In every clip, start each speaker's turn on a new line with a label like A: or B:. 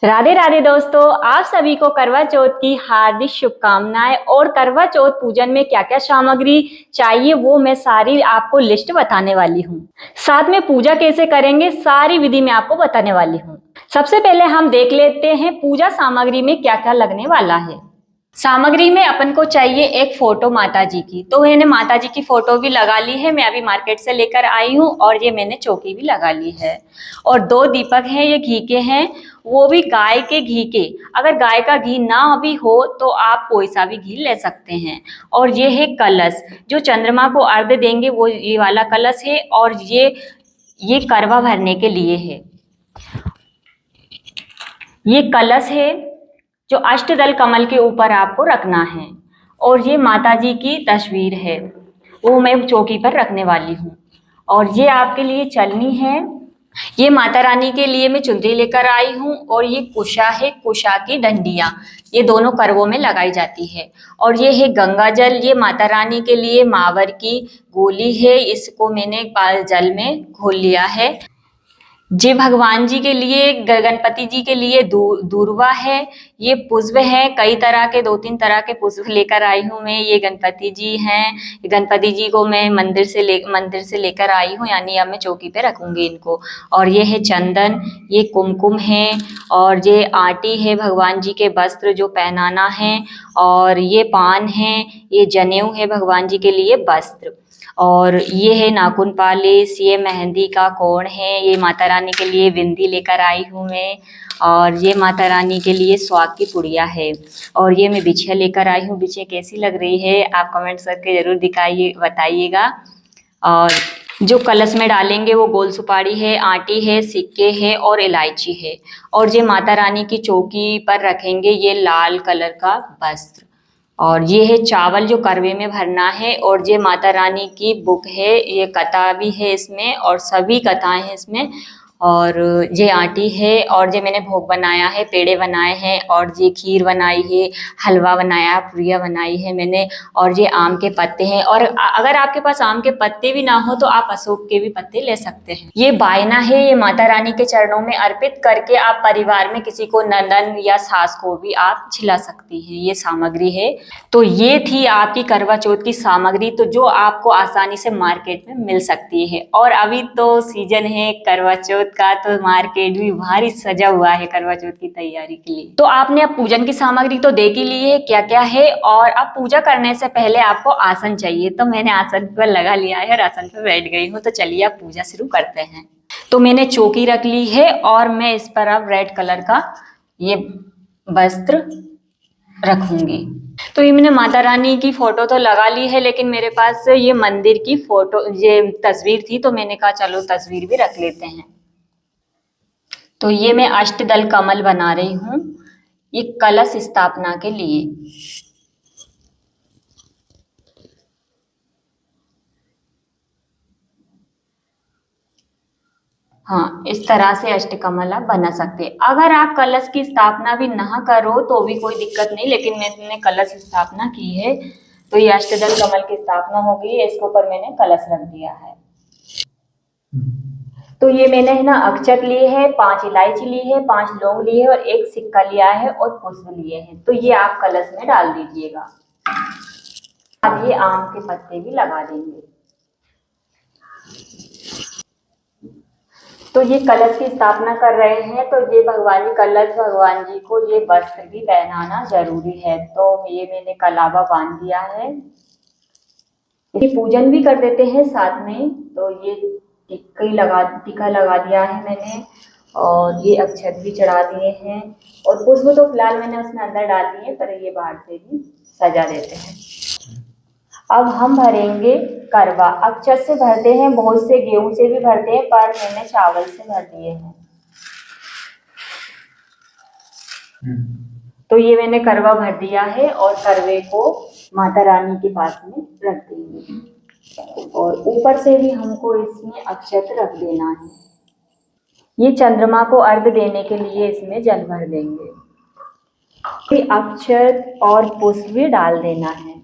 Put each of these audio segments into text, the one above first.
A: राधे राधे दोस्तों, आप सभी को करवा चौथ की हार्दिक शुभकामनाएं। और करवा चौथ पूजन में क्या क्या सामग्री चाहिए वो मैं सारी आपको लिस्ट बताने वाली हूँ। साथ में पूजा कैसे करेंगे सारी विधि मैं आपको बताने वाली हूँ। सबसे पहले हम देख लेते हैं पूजा सामग्री में क्या क्या लगने वाला है। सामग्री में अपन को चाहिए एक फोटो माता जी की, तो मैंने माता जी की फोटो भी लगा ली है। मैं अभी मार्केट से लेकर आई हूँ और ये मैंने चौकी भी लगा ली है। और 2 दीपक हैं, ये घी के हैं, वो भी गाय के घी के। अगर गाय का घी ना भी हो तो आप कोई सा भी घी ले सकते हैं। और ये है कलश, जो चंद्रमा को अर्घ्य देंगे वो ये वाला कलश है। और ये करवा भरने के लिए है। ये कलश है जो अष्टदल कमल के ऊपर आपको रखना है। और ये माता जी की तस्वीर है, वो मैं चौकी पर रखने वाली हूँ। और ये आपके लिए चलनी है। ये माता रानी के लिए मैं चुनरी लेकर आई हूँ। और ये कुशा है, कुशा की डंडियां, ये दोनों करवों में लगाई जाती है। और ये है गंगा जल, ये माता रानी के लिए मावर की गोली है, इसको मैंने जल में घोल लिया है। जी भगवान जी के लिए, गणपति जी के लिए दूर्वा है। ये पुष्प है, कई तरह के 2-3 तरह के पुष्प लेकर आई हूँ मैं। ये गणपति जी हैं, गणपति जी को मैं मंदिर से लेकर आई हूँ, यानी अब मैं चौकी पे रखूंगी इनको। और ये है चंदन, ये कुमकुम है। और ये आटी है, भगवान जी के वस्त्र जो पहनाना है। और ये पान है, ये जनेऊ है भगवान जी के लिए वस्त्र। और ये है नाखून पालिश, ये मेहंदी का कोण है, ये माता रानी के लिए बिंदी लेकर आई हूँ मैं। और ये माता रानी के लिए स्वाग की पुड़िया है। और ये मैं बिछिया लेकर आई हूँ। बिछिया कैसी लग रही है आप कमेंट्स करके जरूर बताइएगा। और जो कलश में डालेंगे वो गोल सुपारी है, आटी है, सिक्के है और इलायची है। और ये माता रानी की चौकी पर रखेंगे ये लाल कलर का वस्त्र। और ये है चावल जो करवे में भरना है। और ये माता रानी की बुक है, ये कथा भी है इसमें और सभी कथाएं हैं इसमें। और ये आटी है। और ये मैंने भोग बनाया है, पेड़े बनाए हैं, और ये खीर बनाई है, हलवा बनाया, पूरियाँ बनाई है मैंने। और ये आम के पत्ते हैं। और अगर आपके पास आम के पत्ते भी ना हो तो आप अशोक के भी पत्ते ले सकते हैं। ये बायना है, ये माता रानी के चरणों में अर्पित करके आप परिवार में किसी को, नंदन या सास को भी आप खिला सकती हैं। ये सामग्री है। तो ये थी आपकी करवा चौथ की सामग्री, तो जो आपको आसानी से मार्केट में मिल सकती है। और अभी तो सीजन है करवा चौथ का, तो मार्केट भी भारी सजा हुआ है करवा चौथ की तैयारी के लिए। तो आपने अब पूजन की सामग्री तो देख ही ली है क्या क्या है। और अब पूजा करने से पहले आपको आसन चाहिए, तो मैंने आसन पर लगा लिया है और आसन पर बैठ गई हूँ। तो चलिए अब पूजा शुरू करते हैं। तो मैंने चौकी रख ली है और मैं इस पर अब रेड कलर का ये वस्त्र रखूंगी। तो ये मैंने माता रानी की फोटो तो लगा ली है, लेकिन मेरे पास ये मंदिर की फोटो, ये तस्वीर थी, तो मैंने कहा चलो तस्वीर भी रख लेते हैं। तो ये मैं अष्टदल कमल बना रही हूँ, ये कलश स्थापना के लिए। हाँ, इस तरह से अष्टकमल आप बना सकते हैं। अगर आप कलश की स्थापना भी ना करो तो भी कोई दिक्कत नहीं, लेकिन मैंने कलश स्थापना की है, तो ये अष्टदल कमल की स्थापना हो गई है। इसके ऊपर मैंने कलश रख दिया है। तो ये मैंने है ना अक्षत लिए है, 5 इलायची ली है, 5 लौंग लिए है और 1 सिक्का लिया है और पुष्प लिए हैं। तो ये आप कलश में डाल दीजिएगा। अब ये आम के पत्ते भी लगा देंगे। तो ये कलश की स्थापना कर रहे हैं, तो ये भगवान जी, कलश भगवान जी को ये वस्त्र भी पहनाना जरूरी है। तो ये मैंने कलावा बांध दिया है। ये पूजन भी कर देते हैं साथ में। तो ये टीका लगा दिया है मैंने, और ये अक्षत भी चढ़ा दिए हैं। और पुष्प तो फिलहाल मैंने उसमें अंदर डाल दिए, पर ये बाहर से भी सजा देते हैं। अब हम भरेंगे करवा। अक्षत से भरते हैं, बहुत से गेहूं से भी भरते हैं, पर मैंने चावल से भर दिए हैं। तो ये मैंने करवा भर दिया है और करवे को माता रानी के पास में रख देंगे। और ऊपर से भी हमको इसमें अक्षत रख देना है। ये चंद्रमा को अर्घ देने के लिए इसमें जल भर देंगे। फिर अक्षत और पुष्प भी डाल देना है।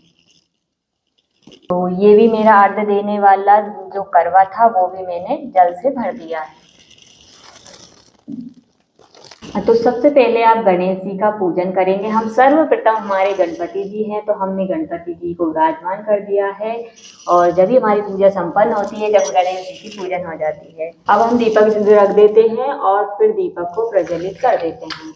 A: तो ये भी मेरा अर्घ देने वाला जो करवा था वो भी मैंने जल से भर दिया है। तो सबसे पहले आप गणेश जी का पूजन करेंगे। हम सर्वप्रथम हमारे गणपति जी हैं, तो हमने गणपति जी को विराजमान कर दिया है और जब भी हमारी पूजा संपन्न होती है, जब गणेश जी की पूजन हो जाती है, अब हम दीपक रख देते हैं और फिर दीपक को प्रज्वलित कर देते हैं।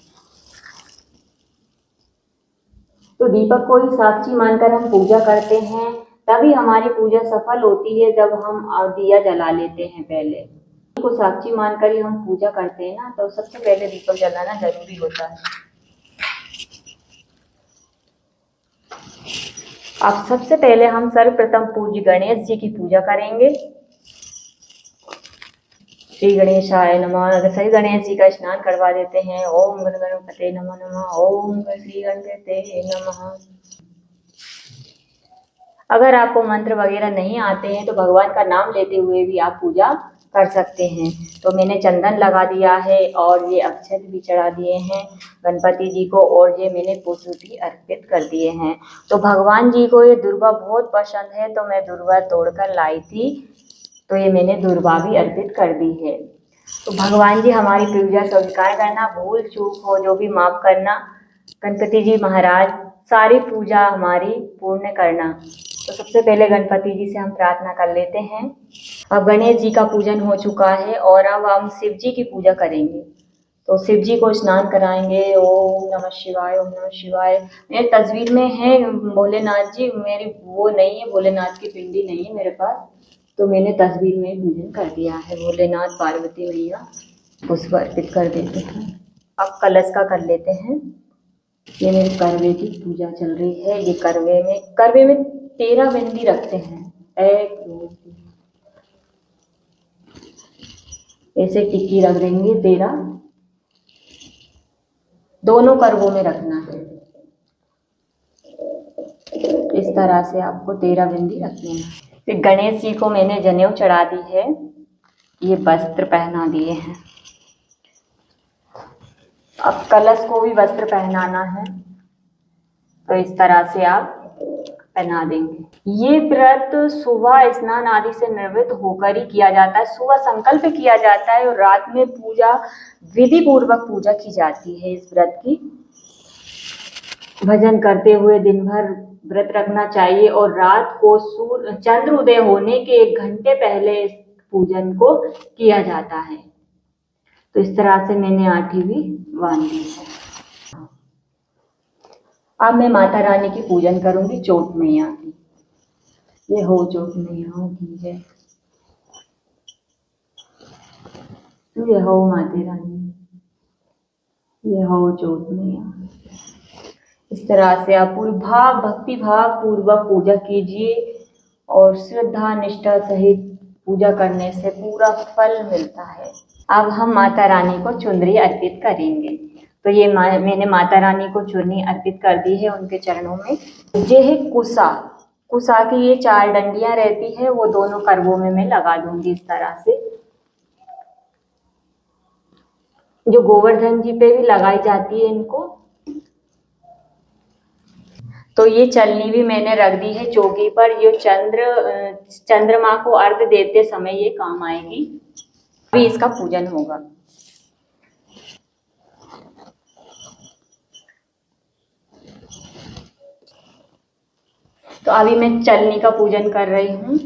A: तो दीपक को ही साक्षी मानकर हम पूजा करते हैं, तभी हमारी पूजा सफल होती है जब हम दिया जला लेते हैं। पहले को साक्षी मानकर ही हम पूजा करते हैं ना, तो सबसे पहले दीपक जलाना जरूरी होता है। अब सबसे पहले हम सर्वप्रथम पूज्य गणेश जी की पूजा करेंगे। श्री गणेशाय नमः। सही गणेश जी का स्नान करवा देते हैं। ओम गण गणपते नमः नमः। ओम श्री गणपते नमः। अगर आपको मंत्र वगैरह नहीं आते हैं तो भगवान का नाम लेते हुए भी आप पूजा कर सकते हैं। तो मैंने चंदन लगा दिया है और ये अक्षत भी चढ़ा दिए हैं गणपति जी को, और ये मैंने पुष्प भी अर्पित कर दिए हैं। तो भगवान जी को ये दुर्वा बहुत पसंद है, तो मैं दुर्वा तोड़कर लाई थी, तो ये मैंने दुर्वा भी अर्पित कर दी है। तो भगवान जी हमारी पूजा स्वीकार करना, भूल चूक हो जो भी माफ करना। गणपति जी महाराज सारी पूजा हमारी पूर्ण करना। तो सबसे पहले गणपति जी से हम प्रार्थना कर लेते हैं। अब गणेश जी का पूजन हो चुका है और अब हम शिव जी की पूजा करेंगे। तो शिव जी को स्नान कराएंगे। ओम नमः शिवाय, ओम नमः शिवाय। मेरी तस्वीर में है भोलेनाथ जी, मेरी वो नहीं है, भोलेनाथ की पिंडी नहीं है मेरे पास, तो मैंने तस्वीर में पूजन कर दिया है। भोलेनाथ पार्वती मैया पुष्प अर्पित कर देते हैं। अब कलश का कर लेते हैं। ये मेरे करवे की पूजा चल रही है। ये करवे में 13 बिंदी रखते हैं। 1 2 3 ऐसे टिक्की रख देंगे 13, दोनों करवों में रखना है। इस तरह से आपको 13 बिंदी रखनी है। फिर गणेश जी को मैंने जनेऊ चढ़ा दी है, ये वस्त्र पहना दिए हैं। अब कलश को भी वस्त्र पहनाना है, तो इस तरह से आप पहना देंगे। ये व्रत सुबह स्नान आदि से निवृत्त होकर ही किया जाता है। सुबह संकल्प किया जाता है और रात में पूजा विधि पूर्वक पूजा की जाती है। इस व्रत की भजन करते हुए दिन भर व्रत रखना चाहिए और रात को चंद्र उदय होने के 1 घंटे पहले इस पूजन को किया जाता है। तो इस तरह से मैंने आठी भी बांध दी है। अब मैं माता रानी की पूजन करूंगी, चोट मैया की। ये हो चोट मैया की जय। ये हो माता रानी, ये हो चोट मैया। इस तरह से आप पूरी भक्ति भाव पूर्वक पूजा कीजिए और श्रद्धा निष्ठा सहित पूजा करने से पूरा फल मिलता है। अब हम माता रानी को चुनरी अर्पित करेंगे। तो ये मैंने माता रानी को चुन्नी अर्पित कर दी है उनके चरणों में। ये है कुसा की ये 4 डंडियां रहती है, वो दोनों करवों में मैं लगा दूंगी इस तरह से, जो गोवर्धन जी पे भी लगाई जाती है इनको। तो ये चलनी भी मैंने रख दी है चौकी पर। ये चंद्रमा को अर्घ देते समय ये काम आएगी। अभी इसका पूजन होगा। तो अभी मैं चलनी का पूजन कर रही हूँ,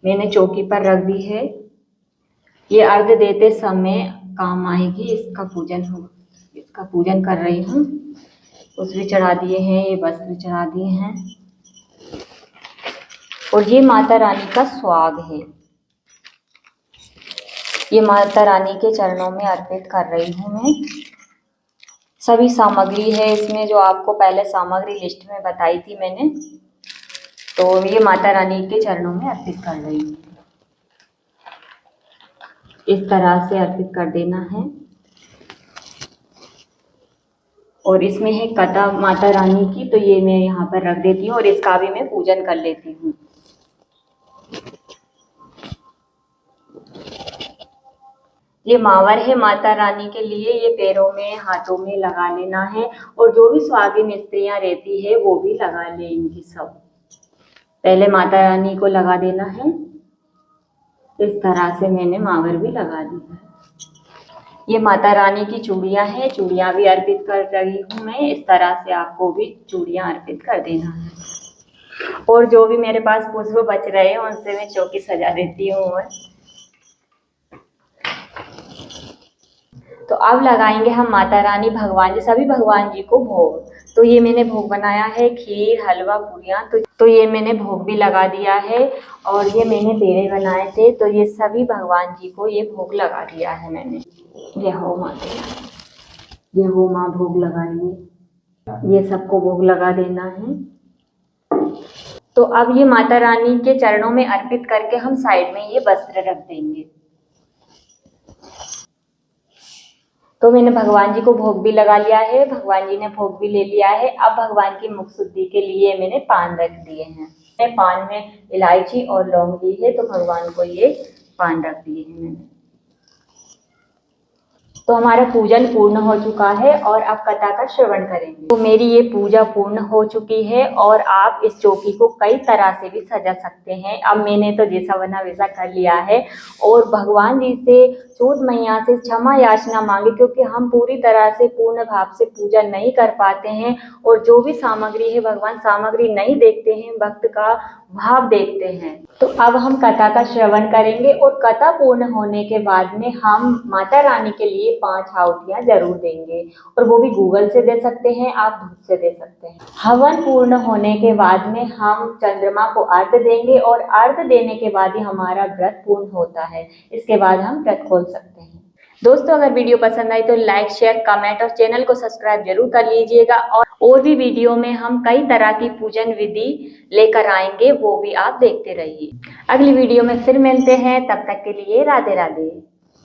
A: मैंने चौकी पर रख दी है। ये अर्घ देते समय काम आएगी, इसका पूजन होगा। इसका पूजन कर रही हूँ। उसमें चढ़ा दिए हैं, ये वस्त्र चढ़ा दिए हैं और ये माता रानी का स्वाग है। ये माता रानी के चरणों में अर्पित कर रही हूँ मैं। सभी सामग्री है इसमें, जो आपको पहले सामग्री लिस्ट में बताई थी मैंने। तो ये माता रानी के चरणों में अर्पित कर रही हूँ। इस तरह से अर्पित कर देना है। और इसमें है कथा माता रानी की, तो ये मैं यहाँ पर रख देती हूँ और इसका भी मैं पूजन कर लेती हूँ। ये मावर है माता रानी के लिए, ये पैरों में हाथों में लगा लेना है और जो भी सुहागिन स्त्रियां रहती है वो भी लगा लेंगी। सब पहले माता रानी को लगा देना है। इस तरह से मैंने मावर भी लगा दी है। ये माता रानी की चूड़ियाँ हैं, चूड़ियाँ भी अर्पित कर रही हूँ मैं। इस तरह से आपको भी चूड़ियाँ अर्पित कर देना है। और जो भी मेरे पास पुष्प बच रहे हैं उनसे मैं चौकी सजा देती हूँ। तो अब लगाएंगे हम माता रानी, भगवान जी, सभी भगवान जी को भोग। तो ये मैंने भोग बनाया है, खीर, हलवा, पूरियाँ। तो ये मैंने भोग भी लगा दिया है। और ये मैंने पेड़े बनाए थे, तो ये सभी भगवान जी को ये भोग लगा दिया है मैंने। जय हो माता, जय हो माँ, भोग लगाइए। ये सबको भोग लगा देना है। तो अब ये माता रानी के चरणों में अर्पित करके हम साइड में ये वस्त्र रख देंगे। तो मैंने भगवान जी को भोग भी लगा लिया है, भगवान जी ने भोग भी ले लिया है। अब भगवान की मुख शुद्धि के लिए मैंने पान रख दिए हैं। पान में इलायची और लौंग ली है, तो भगवान को ये पान रख दिए हैं मैंने। तो हमारा पूजन पूर्ण हो चुका है और अब कथा का श्रवण करेंगे। तो मेरी ये पूजा पूर्ण हो चुकी है और आप इस चौकी को कई तरह से भी सजा सकते हैं। अब मैंने तो जैसा बना वैसा कर लिया है। और भगवान जी से, चौथ मैया से क्षमा याचना मांगे, क्योंकि हम पूरी तरह से पूर्ण भाव से पूजा नहीं कर पाते हैं। और जो भी सामग्री है, भगवान सामग्री नहीं देखते हैं, भक्त का भाव देखते हैं। तो अब हम कथा का श्रवण करेंगे और कथा पूर्ण होने के बाद में हम माता रानी के लिए 5 आहुतियां जरूर देंगे। और वो भी गूगल से दे सकते हैं, आप दूध से दे सकते हैं। हवन पूर्ण होने के बाद में हम चंद्रमा को अर्घ्य देंगे और अर्घ्य देने के बाद ही हमारा व्रत पूर्ण होता है। इसके बाद हम व्रत खोल सकते हैं। दोस्तों, अगर वीडियो पसंद आई तो लाइक, शेयर, कमेंट और चैनल को सब्सक्राइब जरूर कर लीजिएगा। और भी वीडियो में हम कई तरह की पूजन विधि लेकर आएंगे, वो भी आप देखते रहिए। अगली वीडियो में फिर मिलते हैं, तब तक के लिए राधे राधे।